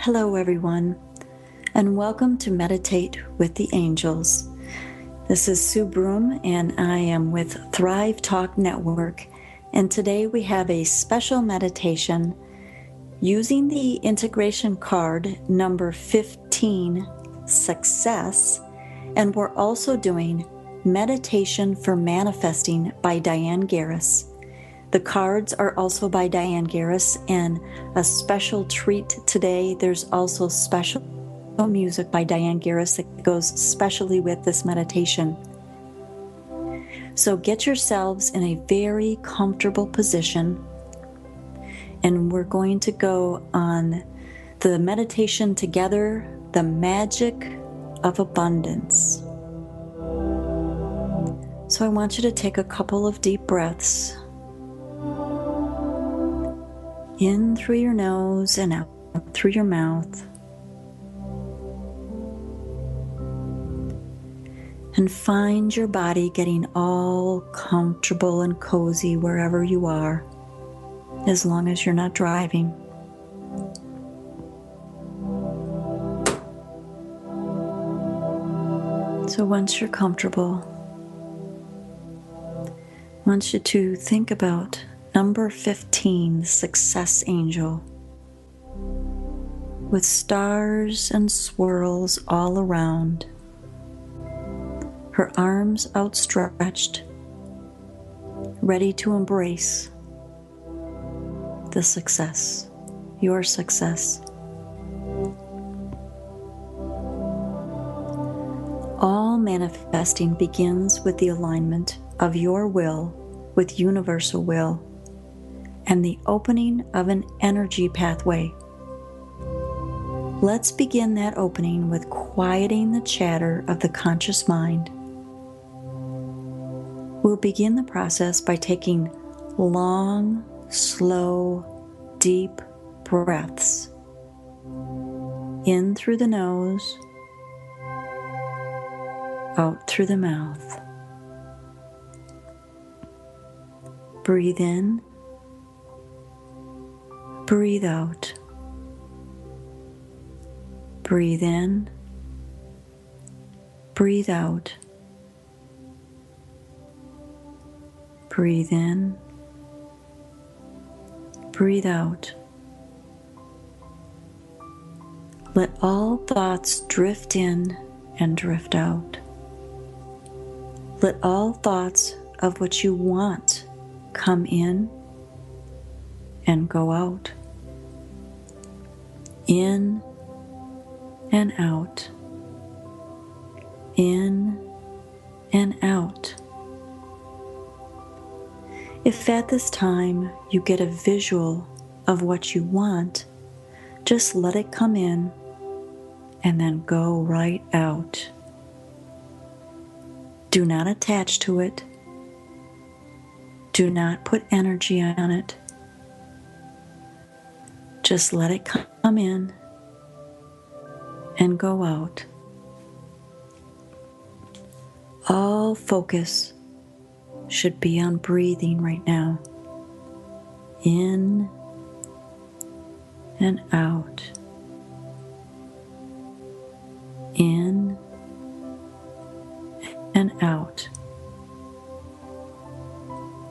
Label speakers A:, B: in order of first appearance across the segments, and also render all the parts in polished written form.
A: Hello, everyone, and welcome to Meditate with the Angels. This is Sue Broom, and I am with Thrive Talk Network, and today we have a special meditation using the integration card number 15, Success, and we're also doing Meditation for Manifesting by Diane Garris. The cards are also by Diane Garris, and a special treat today, there's also special music by Diane Garris that goes specially with this meditation. So get yourselves in a very comfortable position, and we're going to go on the meditation together, the magic of abundance. So I want you to take a couple of deep breaths. In through your nose and out through your mouth. And find your body getting all comfortable and cozy wherever you are, as long as you're not driving. So once you're comfortable, I want you to think about number 15, the Success Angel, with stars and swirls all around, her arms outstretched, ready to embrace the success, your success. All manifesting begins with the alignment of your will with universal will and the opening of an energy pathway. Let's begin that opening with quieting the chatter of the conscious mind. We'll begin the process by taking long, slow, deep breaths in through the nose, out through the mouth. Breathe in, breathe out. Breathe in, breathe out. Breathe in, breathe out. Let all thoughts drift in and drift out. Let all thoughts of what you want come in and go out. In and out. In and out. If at this time you get a visual of what you want, just let it come in and then go right out. Do not attach to it. Do not put energy on it. Just let it come in and go out. All focus should be on breathing right now. In and out. In and out.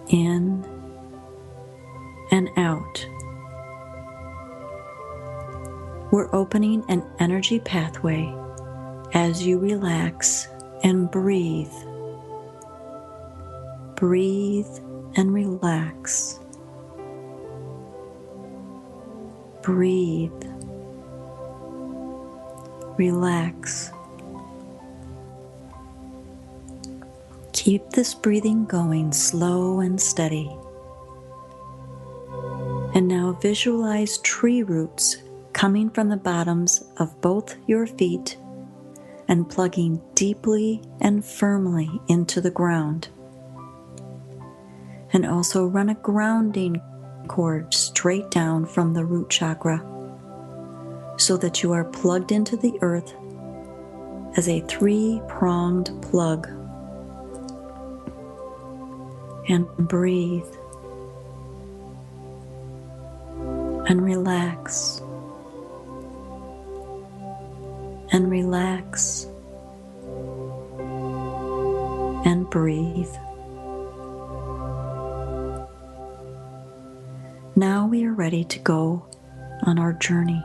A: In and out. We're opening an energy pathway as you relax and breathe. Breathe and relax. Breathe. Relax. Keep this breathing going slow and steady. And now visualize tree roots coming from the bottoms of both your feet and plugging deeply and firmly into the ground. And also run a grounding cord straight down from the root chakra so that you are plugged into the earth as a three-pronged plug. And breathe and relax. and relax and breathe. Now we are ready to go on our journey.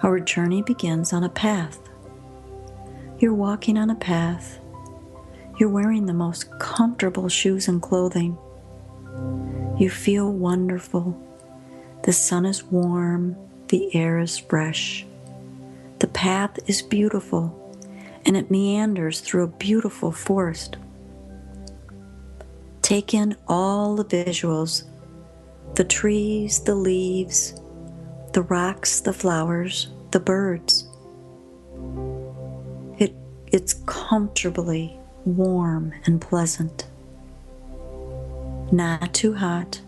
A: Our journey begins on a path. You're walking on a path. You're wearing the most comfortable shoes and clothing. You feel wonderful. The sun is warm. The air is fresh. The path is beautiful, and it meanders through a beautiful forest. Take in all the visuals, the trees, the leaves, the rocks, the flowers, the birds. It's comfortably warm and pleasant. Not too hot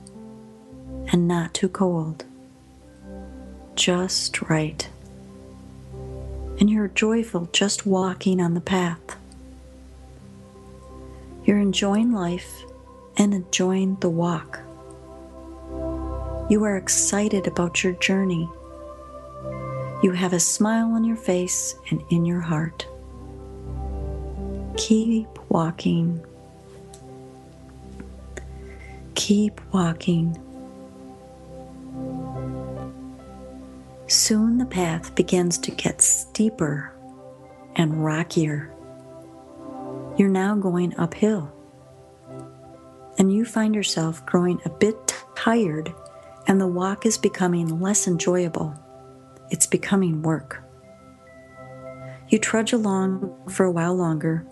A: and not too cold. Just right. And you're joyful just walking on the path. You're enjoying life and enjoying the walk. You are excited about your journey. You have a smile on your face and in your heart. Keep walking. Keep walking. Soon the path begins to get steeper and rockier. You're now going uphill, and you find yourself growing a bit tired, and the walk is becoming less enjoyable. It's becoming work. You trudge along for a while longer,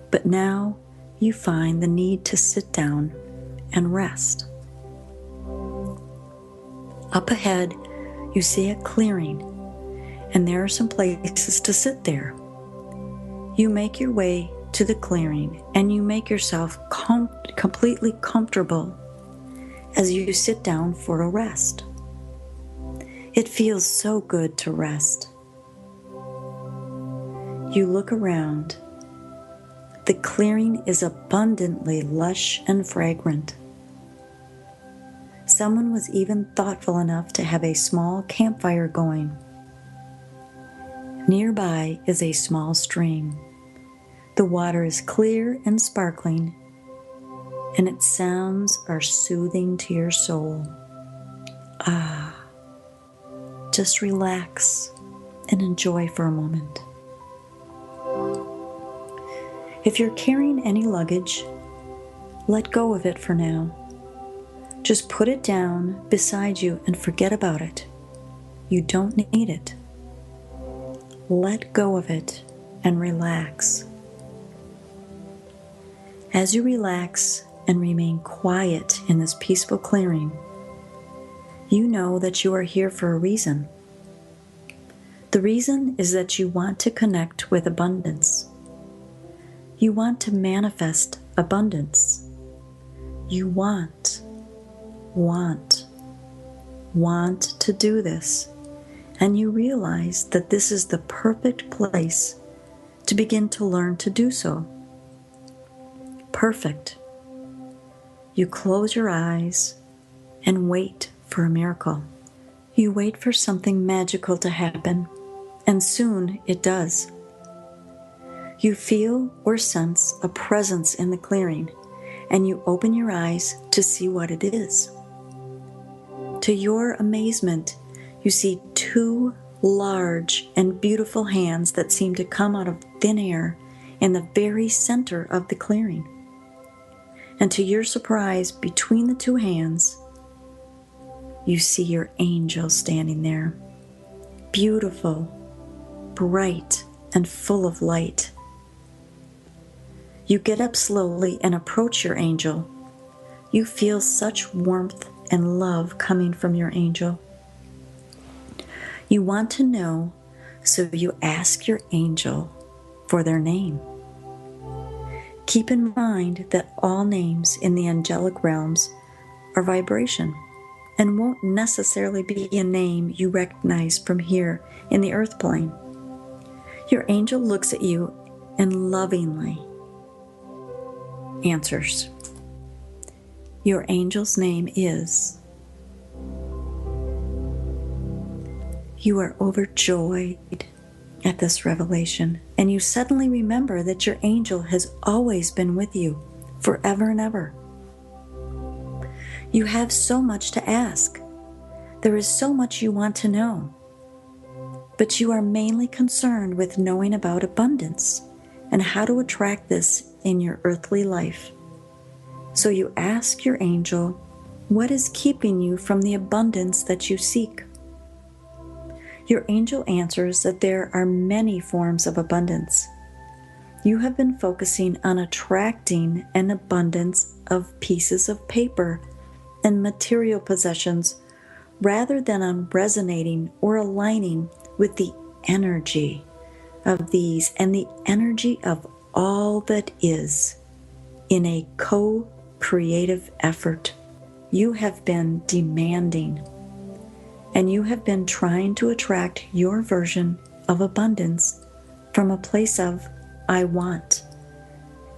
A: but now you find the need to sit down and rest. Up ahead, you see a clearing, and there are some places to sit there. You make your way to the clearing, and you make yourself completely comfortable as you sit down for a rest. It feels so good to rest. You look around. The clearing is abundantly lush and fragrant. Someone was even thoughtful enough to have a small campfire going. Nearby is a small stream. The water is clear and sparkling, and its sounds are soothing to your soul. Ah, just relax and enjoy for a moment. If you're carrying any luggage, let go of it for now. Just put it down beside you and forget about it. You don't need it. Let go of it and relax. As you relax and remain quiet in this peaceful clearing, you know that you are here for a reason. The reason is that you want to connect with abundance. You want to manifest abundance. You want to do this, and you realize that this is the perfect place to begin to learn to do so. Perfect. You close your eyes and wait for a miracle. You wait for something magical to happen, and soon it does. You feel or sense a presence in the clearing, and you open your eyes to see what it is. To your amazement, you see two large and beautiful hands that seem to come out of thin air in the very center of the clearing. And to your surprise, between the two hands, you see your angel standing there, beautiful, bright, and full of light. You get up slowly and approach your angel. You feel such warmth and love coming from your angel. You want to know, so you ask your angel for their name. Keep in mind that all names in the angelic realms are vibration and won't necessarily be a name you recognize from here in the earth plane. Your angel looks at you and lovingly answers. Your angel's name is You are overjoyed at this revelation, and you suddenly remember that your angel has always been with you forever and ever. You have so much to ask. There is so much you want to know, but you are mainly concerned with knowing about abundance and how to attract this in your earthly life. So you ask your angel, what is keeping you from the abundance that you seek? Your angel answers that there are many forms of abundance. You have been focusing on attracting an abundance of pieces of paper and material possessions rather than on resonating or aligning with the energy of these and the energy of all that is in a co-creative effort. You have been demanding, and you have been trying to attract your version of abundance from a place of I want,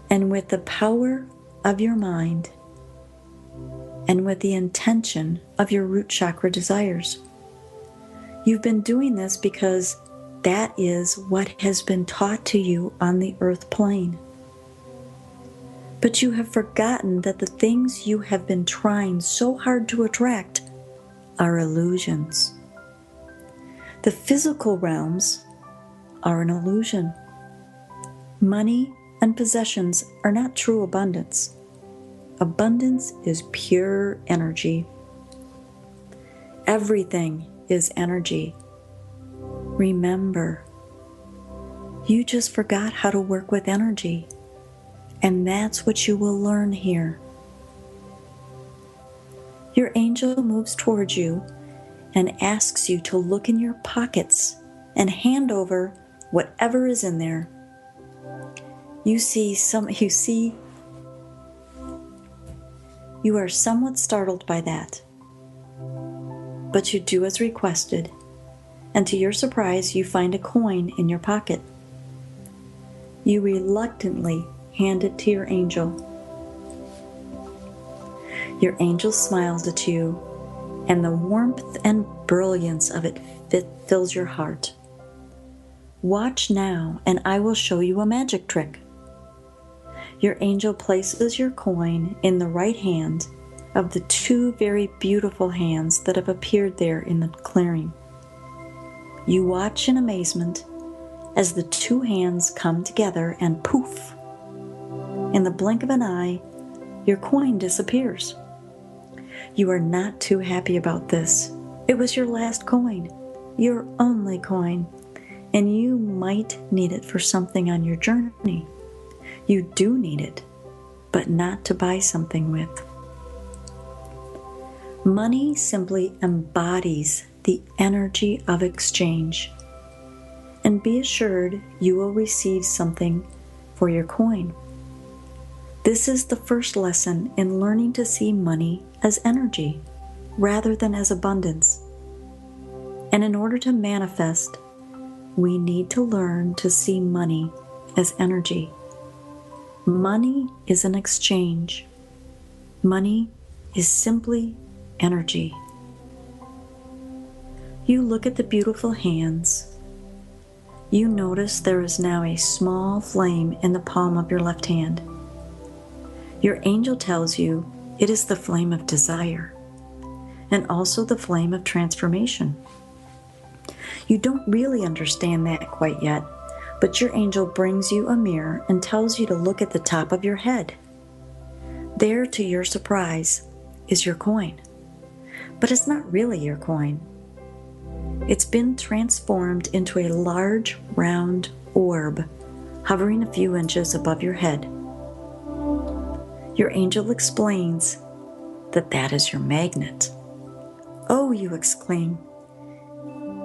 A: and with the power of your mind and with the intention of your root chakra desires. You've been doing this because that is what has been taught to you on the earth plane. But you have forgotten that the things you have been trying so hard to attract are illusions. The physical realms are an illusion. Money and possessions are not true abundance. Abundance is pure energy. Everything is energy. Remember, you just forgot how to work with energy, and that's what you will learn here. Your angel moves towards you and asks you to look in your pockets and hand over whatever is in there. You are somewhat startled by that, but you do as requested, and to your surprise, you find a coin in your pocket. You reluctantly hand it to your angel. Your angel smiles at you, and the warmth and brilliance of it fills your heart. Watch now, and I will show you a magic trick. Your angel places your coin in the right hand of the two very beautiful hands that have appeared there in the clearing. You watch in amazement as the two hands come together and poof! In the blink of an eye, your coin disappears. You are not too happy about this. It was your last coin, your only coin, and you might need it for something on your journey. You do need it, but not to buy something with. Money simply embodies the energy of exchange. And be assured you will receive something for your coin. This is the first lesson in learning to see money as energy rather than as abundance. And in order to manifest, we need to learn to see money as energy. Money is an exchange. Money is simply energy. You look at the beautiful hands. You notice there is now a small flame in the palm of your left hand. Your angel tells you it is the flame of desire and also the flame of transformation. You don't really understand that quite yet, but your angel brings you a mirror and tells you to look at the top of your head. There, to your surprise, is your coin. But it's not really your coin. It's been transformed into a large, round orb hovering a few inches above your head. Your angel explains that that is your magnet. Oh, you exclaim.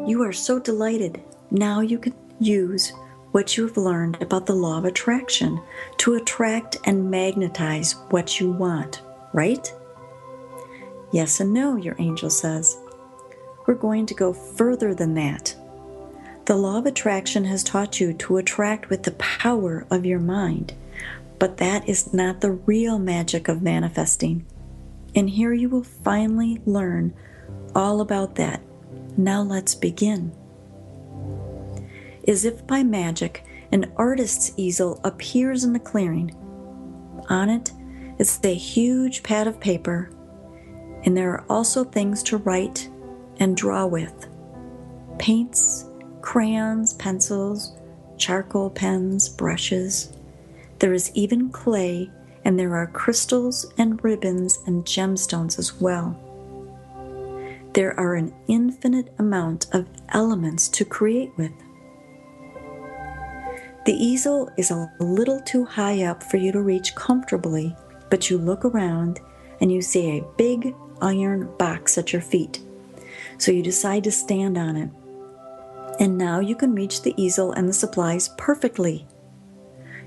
A: You are so delighted. Now you can use what you have learned about the law of attraction to attract and magnetize what you want, right? Yes and no, your angel says. We're going to go further than that. The law of attraction has taught you to attract with the power of your mind, but that is not the real magic of manifesting. And here you will finally learn all about that Now let's begin. As if by magic, an artist's easel appears in the clearing. On it is a huge pad of paper, and there are also things to write and draw with. Paints, crayons, pencils, charcoal pens, brushes. There is even clay, and there are crystals and ribbons and gemstones as well. There are an infinite amount of elements to create with. The easel is a little too high up for you to reach comfortably, but you look around and you see a big iron box at your feet. So you decide to stand on it. And now you can reach the easel and the supplies perfectly.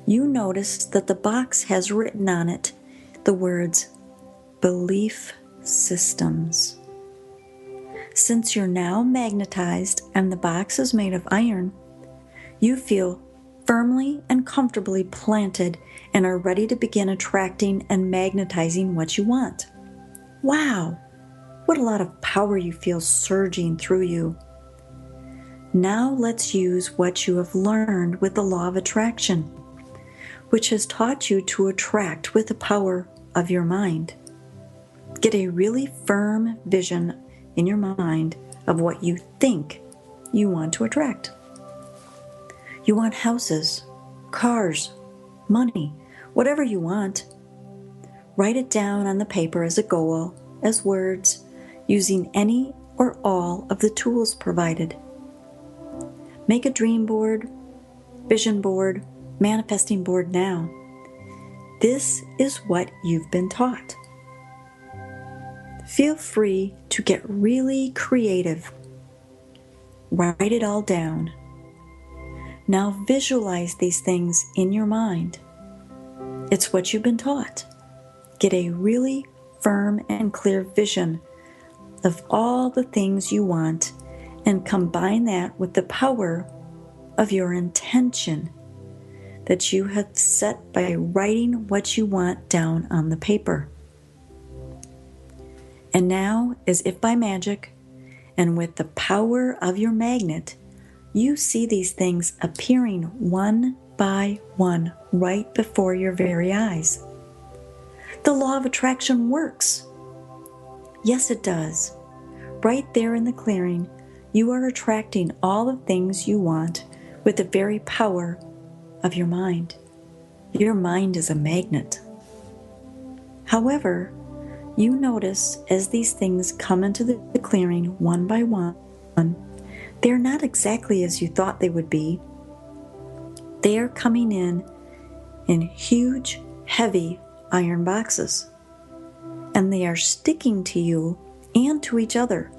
A: You notice that the box has written on it the words, Belief Systems. Since you're now magnetized and the box is made of iron, you feel firmly and comfortably planted and are ready to begin attracting and magnetizing what you want. Wow! What a lot of power you feel surging through you. Now let's use what you have learned with the law of attraction, which has taught you to attract with the power of your mind. Get a really firm vision in your mind of what you think you want to attract. You want houses, cars, money, whatever you want. Write it down on the paper as a goal, as words, using any or all of the tools provided. Make a dream board, vision board, manifesting board now. This is what you've been taught. Feel free to get really creative. Write it all down. Now visualize these things in your mind. It's what you've been taught. Get a really firm and clear vision of all the things you want and combine that with the power of your intention that you have set by writing what you want down on the paper. And now, as if by magic, and with the power of your magnet, you see these things appearing one by one right before your very eyes. The law of attraction works. Yes, it does. Right there in the clearing, you are attracting all the things you want with the very power of your mind. Your mind is a magnet. However, you notice as these things come into the clearing one by one, they're not exactly as you thought they would be. They are coming in huge, heavy iron boxes. And they are sticking to you and to each other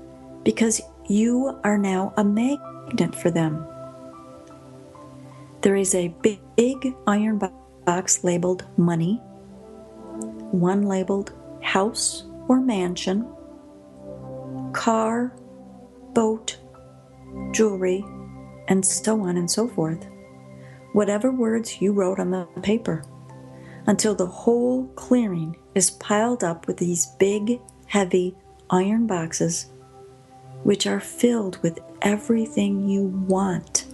A: because you are now a magnet for them. There is a big iron box labeled money, one labeled house or mansion, car, boat, jewelry, and so on and so forth. Whatever words you wrote on the paper, until the whole clearing is piled up with these big, heavy iron boxes, which are filled with everything you want.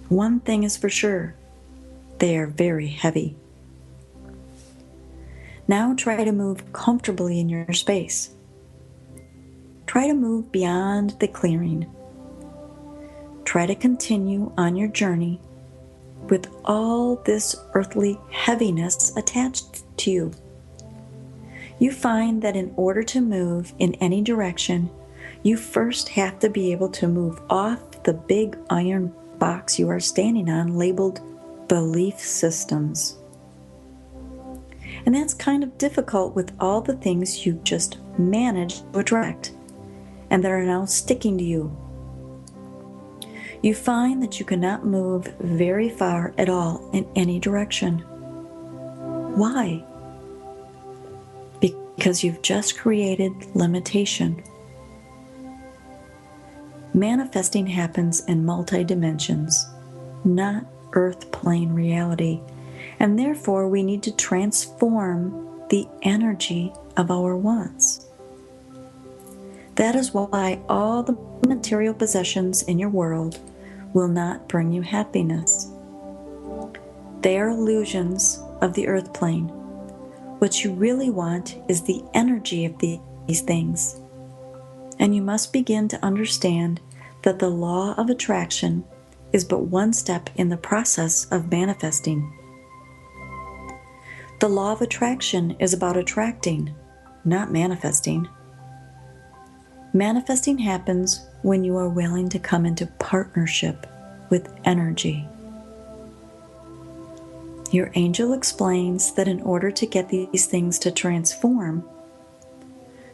A: One thing is for sure, they are very heavy. Now try to move comfortably in your space. Try to move beyond the clearing. Try to continue on your journey with all this earthly heaviness attached to you. You find that in order to move in any direction, you first have to be able to move off the big iron box you are standing on labeled belief systems. And that's kind of difficult with all the things you just managed to attract and that are now sticking to you. You find that you cannot move very far at all in any direction. Why? Because you've just created limitation. Manifesting happens in multi-dimensions, not earth plane reality, and therefore we need to transform the energy of our wants. That is why all the material possessions in your world will not bring you happiness. They are illusions of the earth plane. What you really want is the energy of these things. And you must begin to understand that the law of attraction is but one step in the process of manifesting. The law of attraction is about attracting, not manifesting. Manifesting happens when you are willing to come into partnership with energy. Your angel explains that in order to get these things to transform,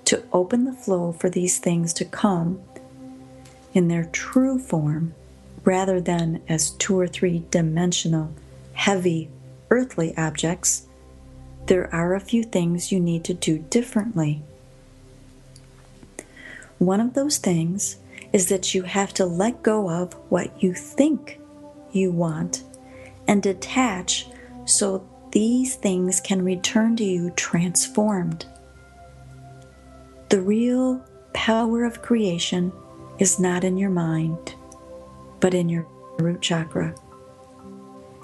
A: to open the flow for these things to come in their true form, rather than as 2 or 3 dimensional, heavy, earthly objects, there are a few things you need to do differently. One of those things is that you have to let go of what you think you want and detach so these things can return to you transformed. The real power of creation is not in your mind, but in your root chakra.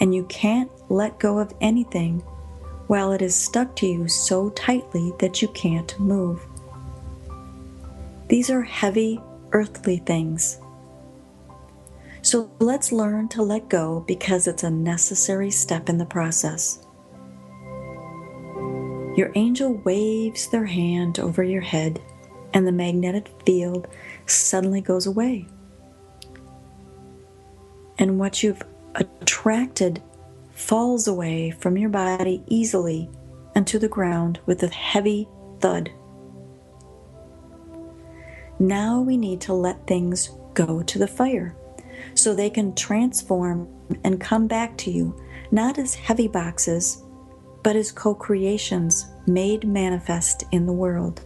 A: And you can't let go of anything while it is stuck to you so tightly that you can't move. These are heavy, earthly things. So let's learn to let go because it's a necessary step in the process. Your angel waves their hand over your head, and the magnetic field suddenly goes away. And what you've attracted falls away from your body easily and to the ground with a heavy thud. Now we need to let things go to the fire so they can transform and come back to you, not as heavy boxes, but as co-creations made manifest in the world.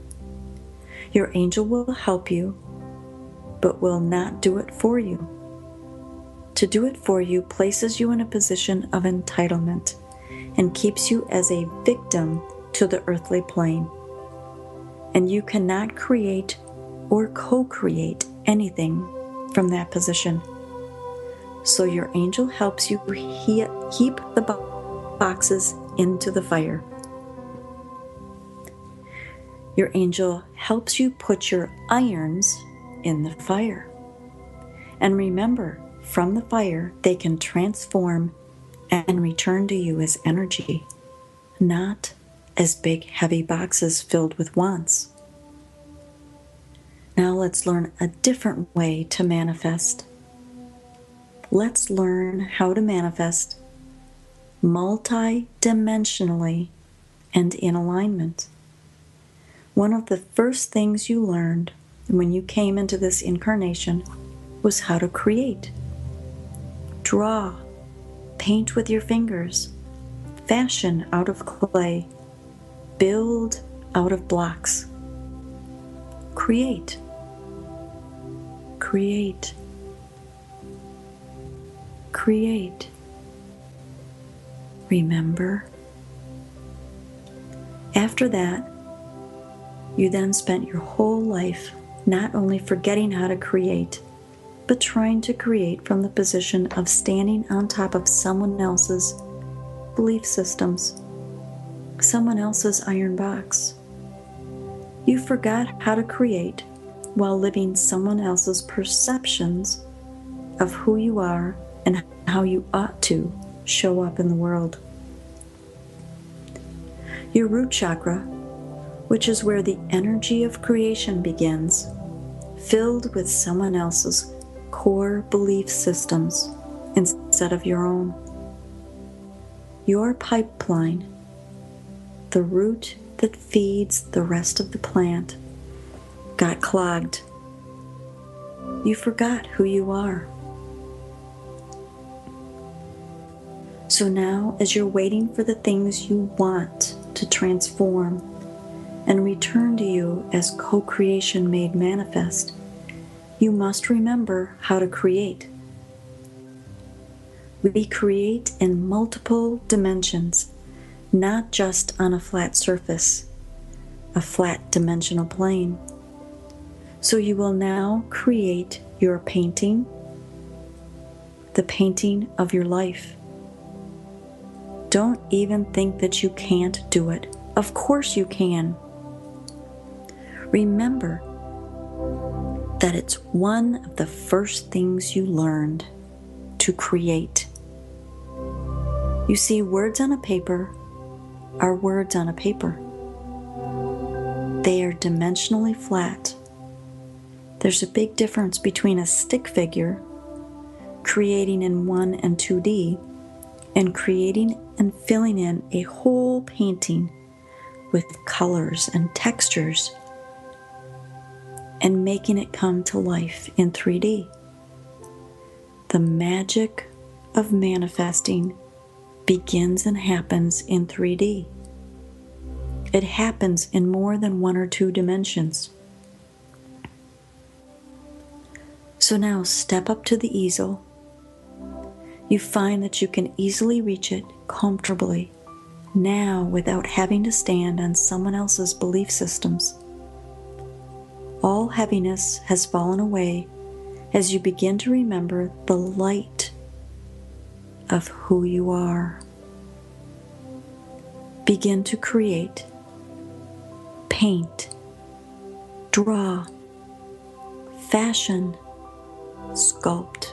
A: Your angel will help you, but will not do it for you. To do it for you places you in a position of entitlement and keeps you as a victim to the earthly plane. And you cannot create or co-create anything from that position. So your angel helps you heap the boxes into the fire. Your angel helps you put your irons in the fire. And remember, from the fire, they can transform and return to you as energy, not as big, heavy boxes filled with wants. Now let's learn a different way to manifest. Let's learn how to manifest multi-dimensionally and in alignment. One of the first things you learned when you came into this incarnation was how to create. Draw, paint with your fingers, fashion out of clay, build out of blocks. Create. Create. Create. Remember? After that, you then spent your whole life not only forgetting how to create, but trying to create from the position of standing on top of someone else's belief systems, someone else's iron box. You forgot how to create while living someone else's perceptions of who you are and how you ought to show up in the world. Your root chakra, which is where the energy of creation begins, filled with someone else's core belief systems instead of your own. Your pipeline, the root that feeds the rest of the plant, got clogged. You forgot who you are. So now, as you're waiting for the things you want to transform and return to you as co-creation made manifest, you must remember how to create. We create in multiple dimensions, not just on a flat surface, a flat dimensional plane. So you will now create your painting, the painting of your life. Don't even think that you can't do it. Of course you can. Remember that it's one of the first things you learned to create. You see, words on a paper are words on a paper. They are dimensionally flat. There's a big difference between a stick figure, creating in 1 and 2D, and creating and filling in a whole painting with colors and textures and making it come to life in 3D. The magic of manifesting begins and happens in 3D. It happens in more than 1 or 2 dimensions. So now step up to the easel. You find that you can easily reach it comfortably now without having to stand on someone else's belief systems. All heaviness has fallen away as you begin to remember the light of who you are. Begin to create, paint, draw, fashion, sculpt.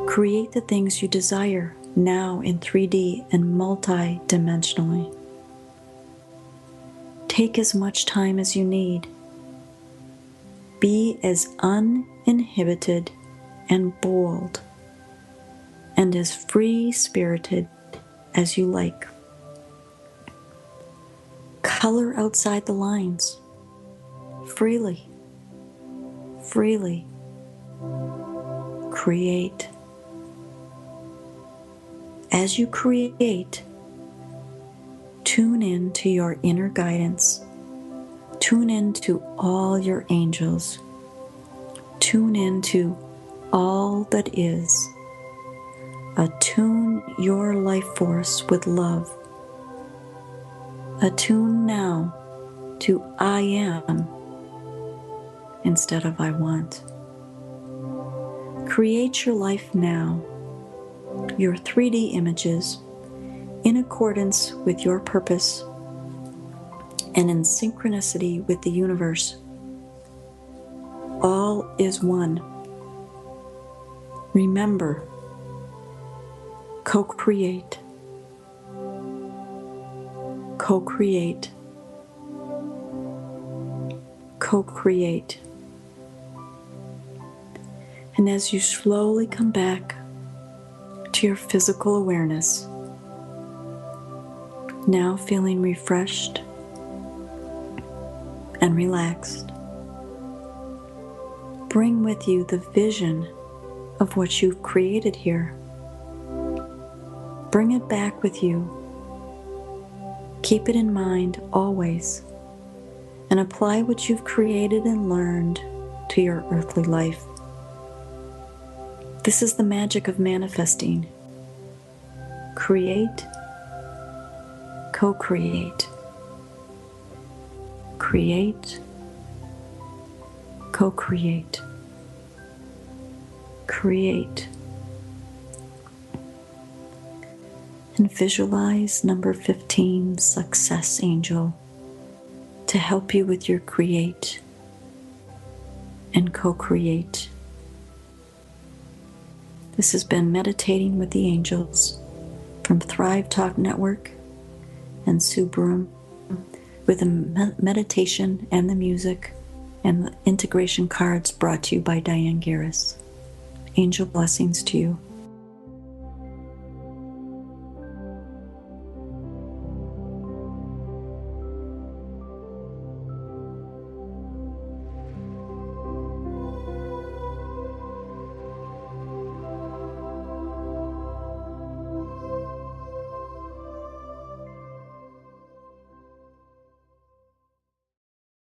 A: Create the things you desire now in 3D and multi-dimensionally. Take as much time as you need. Be as uninhibited and bold and as free-spirited as you like. Color outside the lines freely. Create. As you create, tune in to your inner guidance. Tune in to all your angels. Tune in to all that is. Attune your life force with love. Attune now to I am instead of I want. Create your life now, your 3D images, in accordance with your purpose and in synchronicity with the universe. All is one. Remember, co-create. Co-create. Co-create. And as you slowly come back to your physical awareness, now feeling refreshed and relaxed, bring with you the vision of what you've created here. Bring it back with you. Keep it in mind always, and apply what you've created and learned to your earthly life. This is the magic of manifesting. Create, co-create. Create, co-create. Create. And visualize number 15, Success Angel, to help you with your create and co-create. This has been Meditating with the Angels from Thrive Talk Network and Sue Broom, with the meditation and the music and the integration cards brought to you by Diane Garris. Angel blessings to you.